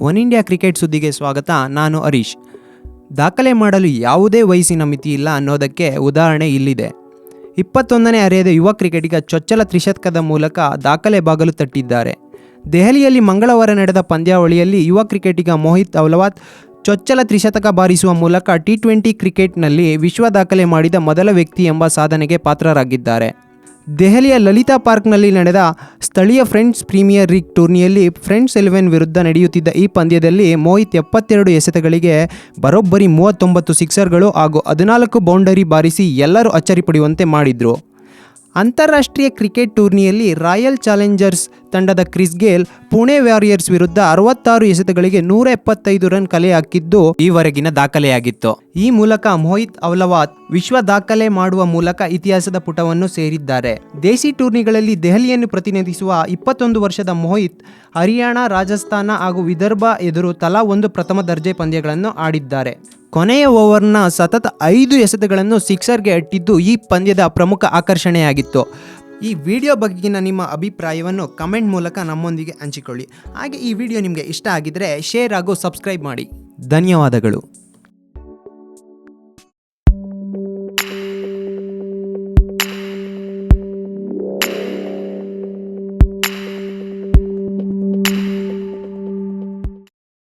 One India cricket ಸುದ್ದಿಗೆ ಸ್ವಾಗತ. ನಾನು ಹರೀಶ್. ದಾಖಲೆ ಮಾಡಲು ಯಾವುದೇ ವಯಸ್ಸಿನ ಮಿತಿ ಇಲ್ಲ ಅನ್ನೋದಕ್ಕೆ ಉದಾಹರಣೆ ಇಲ್ಲಿದೆ. 21ನೇ ಹರೆಯದ ಯುವ ಕ್ರಿಕೆಟಿಗ ಚೊಚ್ಚಲ ತ್ರಿಶತಕದ ಮೂಲಕ ದಾಖಲೆ ಬಾಗಲು ತಟ್ಟಿದ್ದಾರೆ. ದೆಹಲಿಯಲ್ಲಿ ಮಂಗಳವಾರ ನಡೆದ ಪಂದ್ಯಾವಳಿಯಲ್ಲಿ ಯುವ ಕ್ರಿಕೆಟಿಗ ಮೋಹಿತ್ ಅವಲವಾತ್ ಚೊಚ್ಚಲ ತ್ರಿಶತಕ ಬಾರಿಸುವ ಮೂಲಕ T20 ಕ್ರಿಕೆಟ್ನಲ್ಲಿ ವಿಶ್ವ ದಾಖಲೆ ಮಾಡಿದ ಮೊದಲ ವ್ಯಕ್ತಿ ಎಂಬ ಸಾಧನೆಗೆ ಪಾತ್ರರಾಗಿದ್ದಾರೆ. ದೆಹಲಿಯ ಲಲಿತಾ ಪಾರ್ಕ್ನಲ್ಲಿ ನಡೆದ ಸ್ಥಳೀಯ ಫ್ರೆಂಡ್ಸ್ ಪ್ರೀಮಿಯರ್ ಲೀಗ್ ಟೂರ್ನಿಯಲ್ಲಿ ಫ್ರೆಂಡ್ಸ್ 11 ವಿರುದ್ಧ ನಡೆಯುತ್ತಿದ್ದ ಈ ಪಂದ್ಯದಲ್ಲಿ ಮೋಹಿತ್ 72 ಎಸೆತಗಳಿಗೆ ಬರೋಬ್ಬರಿ 39 ಸಿಕ್ಸರ್ಗಳು ಹಾಗೂ 14 ಬೌಂಡರಿ ಬಾರಿಸಿ ಎಲ್ಲರೂ ಅಚ್ಚರಿ ಪಡೆಯುವಂತೆ ಮಾಡಿದರು. ಅಂತಾರಾಷ್ಟ್ರೀಯ ಕ್ರಿಕೆಟ್ ಟೂರ್ನಿಯಲ್ಲಿ ರಾಯಲ್ ಚಾಲೆಂಜರ್ಸ್ ತಂಡದ ಕ್ರಿಸ್ ಗೇಲ್ ಪುಣೆ ವಾರಿಯರ್ಸ್ ವಿರುದ್ಧ 66 ಎಸೆತಗಳಿಗೆ 175 ರನ್ ಕಲೆ ಹಾಕಿದ್ದು ಈವರೆಗಿನ ದಾಖಲೆಯಾಗಿತ್ತು. ಈ ಮೂಲಕ ಮೋಹಿತ್ ಅವಲವಾತ್ ವಿಶ್ವ ದಾಖಲೆ ಮಾಡುವ ಮೂಲಕ ಇತಿಹಾಸದ ಪುಟವನ್ನು ಸೇರಿದ್ದಾರೆ. ದೇಸಿ ಟೂರ್ನಿಗಳಲ್ಲಿ ದೆಹಲಿಯನ್ನು ಪ್ರತಿನಿಧಿಸುವ 21 ವರ್ಷದ ಮೋಹಿತ್ ಹರಿಯಾಣ, ರಾಜಸ್ಥಾನ ಹಾಗೂ ವಿದರ್ಭ ಎದುರು ತಲಾ ಒಂದು ಪ್ರಥಮ ದರ್ಜೆ ಪಂದ್ಯಗಳನ್ನು ಆಡಿದ್ದಾರೆ. ಕೊನೆಯ ಓವರ್ನ ಸತತ 5 ಎಸೆತಗಳನ್ನು ಸಿಕ್ಸರ್ಗೆ ಅಟ್ಟಿದ್ದು ಈ ಪಂದ್ಯದ ಪ್ರಮುಖ ಆಕರ್ಷಣೆಯಾಗಿತ್ತು. ಈ ವಿಡಿಯೋ ಬಗೆಗಿನ ನಿಮ್ಮ ಅಭಿಪ್ರಾಯವನ್ನು ಕಮೆಂಟ್ ಮೂಲಕ ನಮ್ಮೊಂದಿಗೆ ಹಂಚಿಕೊಳ್ಳಿ. ಹಾಗೆ ಈ ವಿಡಿಯೋ ನಿಮಗೆ ಇಷ್ಟ ಆಗಿದ್ದರೆ ಶೇರ್ ಹಾಗೂ ಸಬ್ಸ್ಕ್ರೈಬ್ ಮಾಡಿ. ಧನ್ಯವಾದಗಳು.